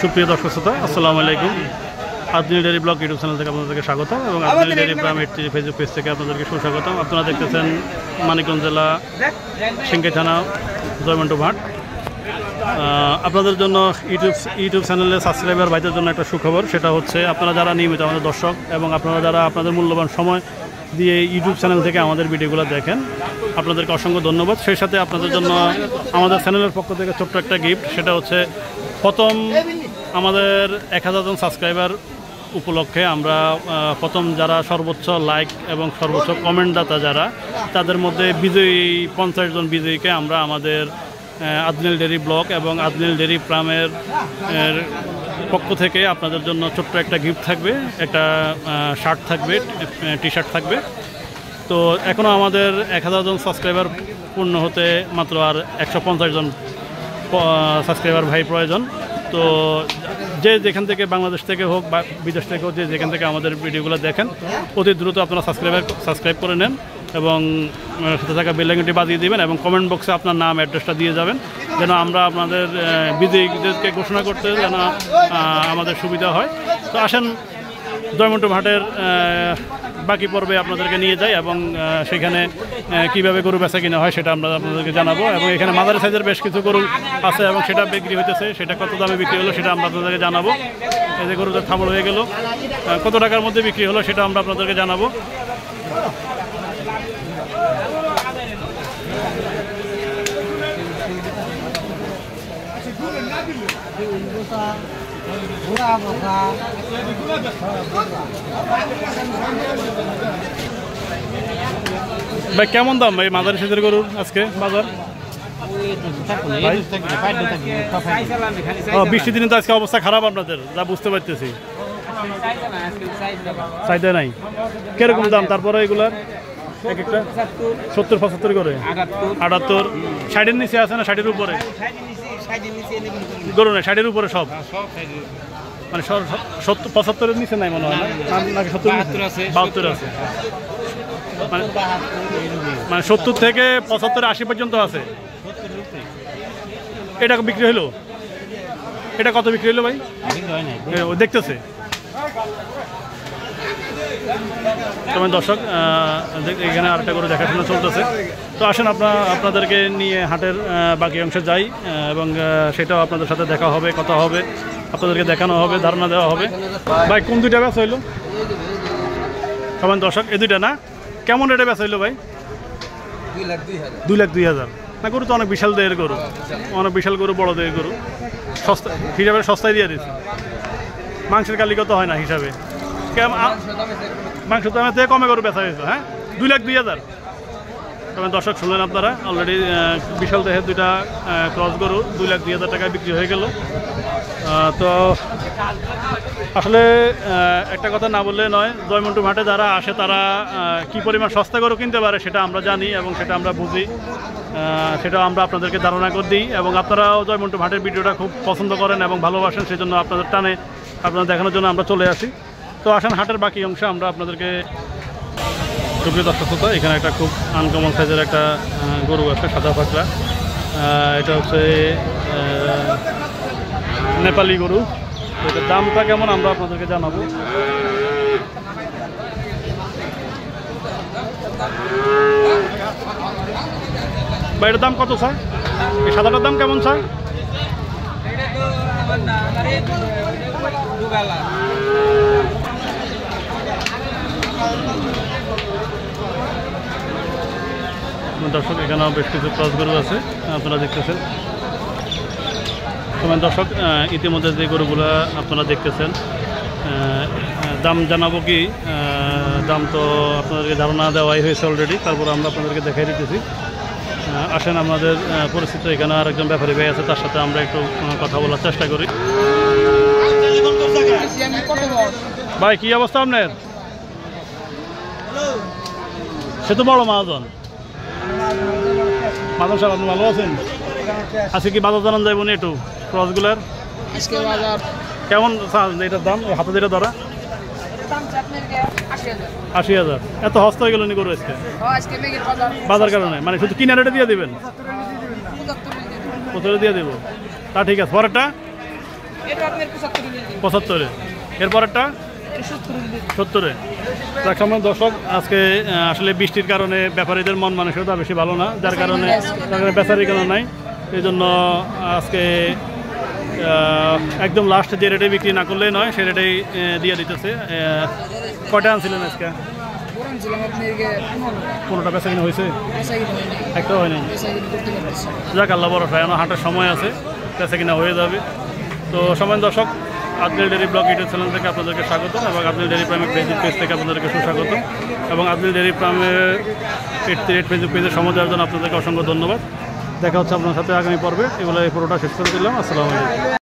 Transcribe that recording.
সুপ্রিয় দর্শক শ্রোতা, আসসালামু আলাইকুম। Adnani dairy blog YouTube channel থেকে আপনাদেরকে স্বাগতম এবং Adnani dairy farm Facebook page থেকে আপনাদেরকে সুস্বাগতম। আপনারা দেখতেছেন মানিকগঞ্জ জেলা সিংগাই থানা জয়মন্টু মাঠ। আপনাদের জন্য ইউটিউব চ্যানেলে সাবস্ক্রাইবার ভাইদের জন্য একটা সুখবর, সেটা হচ্ছে আপনারা যারা নিয়মিত আমাদের দর্শক এবং আপনারা যারা আপনাদের মূল্যবান সময় দিয়ে ইউটিউব চ্যানেল থেকে আমাদের ভিডিওগুলো দেখেন, আপনাদেরকে অসংখ্য ধন্যবাদ। সেই সাথে আপনাদের জন্য আমাদের চ্যানেলের পক্ষ থেকে ছোট্ট একটা গিফট, সেটা হচ্ছে প্রথম আমাদের 1000 জন সাবস্ক্রাইবার উপলক্ষে আমরা প্রথম যারা সর্বোচ্চ লাইক এবং সর্বোচ্চ কমেন্টদাতা যারা, তাদের মধ্যে বিজয়ী 50 জন বিজয়ীকে আমরা আমাদের আদনানি ডেইরি ব্লগ এবং আদনানি ডেইরি ফার্মের পক্ষ থেকে আপনাদের জন্য ছোট্ট একটা গিফট থাকবে, একটা শার্ট থাকবে, টি শার্ট থাকবে। তো এখনও আমাদের 1000 জন সাবস্ক্রাইবার পূর্ণ হতে মাত্র আর 150 জন সাবস্ক্রাইবার ভাই প্রয়োজন। তো যে যেখান থেকে, বাংলাদেশ থেকে হোক বা বিদেশ থেকে হোক, যে যেখান থেকে আমাদের ভিডিওগুলো দেখেন, অতি দ্রুত আপনারা সাবস্ক্রাইব করে নেন এবং সাথে থাকা বেল আইকনটি বাজিয়ে দেবেন এবং কমেন্ট বক্সে আপনার নাম অ্যাড্রেসটা দিয়ে যাবেন, যেন আমরা আপনাদের বিজয়ীদেরকে ঘোষণা করতে যেন আমাদের সুবিধা হয়। তো আসেন জয়মন্টু মাঠের বাকি পর্বে আপনাদেরকে নিয়ে যাই এবং সেখানে কীভাবে গরু বেচা কিনা হয় সেটা আমরা আপনাদেরকে জানাবো। এবং এখানে মাঝারি সাইজের বেশ কিছু গরু আছে এবং সেটা বিক্রি হইতেছে, সেটা কত দামে বিক্রি হলো সেটা আমরা আপনাদেরকে জানাবো। এই যে গরুদের থামড় হয়ে গেল, কত টাকার মধ্যে বিক্রি হলো সেটা আমরা আপনাদেরকে জানাবো। ভাই কেমন দাম ভাই মাঝারি সাইজের গরুর আজকে বাজার? বৃষ্টির দিনে তো আজকে অবস্থা খারাপ আপনাদের, যা বুঝতে পারতেছি, চাহিদা নাই। কিরকম দাম তারপরে এগুলার? এক একটা 70-75 করে, 78, 60-এর নিচে আছে না 60-এর উপরে গরু নেই? 60-এর উপরে সব, মানে 70-75-এর নিচে নাই মনে হয় নাকি? 72 আছে, মানে 70 থেকে 75-80 পর্যন্ত আছে। এটা বিক্রি হলো? এটা কত বিক্রি হলো ভাই? দেখতেছে তোমার দর্শক, এখানে আরেকটা করে দেখাশোনা চলতেছে। তো আসেন আপনাদেরকে নিয়ে হাটের বাকি অংশে যাই এবং সেটাও আপনাদের সাথে দেখা হবে, কথা হবে, আপনাদেরকে দেখানো হবে, ধারণা দেওয়া হবে। ভাই কোন দুইটা বেচা হইলো সবাই দর্শক? এই দুইটা না? কেমন রেটে বেচা হইলো ভাই? 2,02,000 না? গরু তো অনেক বিশাল দেহের গরু, অনেক বিশাল গরু, বড় দেহের গরু, সস্তা হিসাবে সস্তায় দিয়ে দিচ্ছি। মাংসের কালি কত হয় না হিসাবে? মাংস দামের থেকে কমে গরু বেচা হয়েছে। হ্যাঁ, 2,02,000। তবে দর্শক শুনলেন আপনারা, অলরেডি বিশাল দেহের দুইটা ক্রস গরু 2,02,000 টাকায় বিক্রি হয়ে গেল। তো আসলে একটা কথা না বললে নয়, জয়মন্টু মাঠে যারা আসে তারা কি পরিমাণ সস্তা গরু কিনতে পারে সেটা আমরা জানি এবং সেটা আমরা বুঝি, সেটা আমরা আপনাদেরকে ধারণা করে দিই। এবং আপনারাও জয়মন্টু মাঠের ভিডিওটা খুব পছন্দ করেন এবং ভালোবাসেন, সেই জন্য আপনাদের টানে আপনাদের দেখানোর জন্য আমরা চলে আসি। তো আসেন হাটের বাকি অংশে আমরা আপনাদেরকে। সুপ্রিয় দর্শক শ্রোতা, এখানে একটা খুব আনকমন সাইজের একটা গরু আছে, সাদা পাকড়া। এটা হচ্ছে নেপালি গরু। এটার দামটা কেমন আমরা আপনাদেরকে জানাবো। বা এটার দাম কত স্যার? এই সাদাটার দাম কেমন স্যার? দর্শক এখানেও বেশ কিছু ক্রস গরু আছে, আপনারা দেখতেছেন। দর্শক ইতিমধ্যে যে গরুগুলো আপনারা দেখতেছেন, দাম জানাবো কি, দাম তো আপনাদেরকে ধারণা দেওয়াই হয়েছে অলরেডি, তারপর আমরা আপনাদেরকে দেখাই দিতেছি। আসেন আমাদের পরিচিত এখানে আরেকজন ব্যাপারী ভাই আছে, তার সাথে আমরা একটু কথা বলার চেষ্টা করি। ভাই কি অবস্থা আপনার? সে তো বড় মহাজন সাহেব, আপনি ভালো আছেন? আজকে কি বাজার জানান যাইব না একটু ক্রসগুলার? কেমন এটার দাম? হাতে যেটা ধরা 80,000। এত হস্ত হয়ে গেল নি গরু আজকে? বাজার কারণে মানে শুধু কিনা রেটে দিয়ে দিবেন? 75 দিয়ে দেবো, তা ঠিক আছে। পরেরটা 75-এ, এরপরেরটা 70-এ। যাক সম্মান দর্শক, আজকে আসলে বৃষ্টির কারণে ব্যাপারীদের মন মানসিকতা বেশি ভালো না, যার কারণে বেচারি কেন নাই, এই জন্য আজকে একদম লাস্ট যে রেটে বিক্রি না করলেই নয় সে রেটেই দিয়ে দিতেছে। কয়টা আনছিলেন আজকে? 15টা বেচা কিনা হয়েছে, একটা হয় নাই। যাক আল্লাহ ভরসা, এখনো হাঁটার সময় আছে, বেচা কিনা হয়ে যাবে। তো সময় দর্শক, আদনাইল ডেইরি ব্লগ ইউটিউব চ্যানেল থেকে আপনাদেরকে স্বাগত এবং আদনাইল ডেইরি ফার্মের ফেসবুক পেজ থেকে আপনাদেরকে সুস্বাগত এবং আদনাইল ডেইরি ফার্মের 88 ফেসবুক পেজের সময় দেওয়ার জন্য আপনাদেরকে অসংখ্য ধন্যবাদ। দেখা হচ্ছে আপনার সাথে আগামী পর্বে। এগুলো এই পুরোটা শেষ করে দিলাম। আসসালামু আলাইকুম।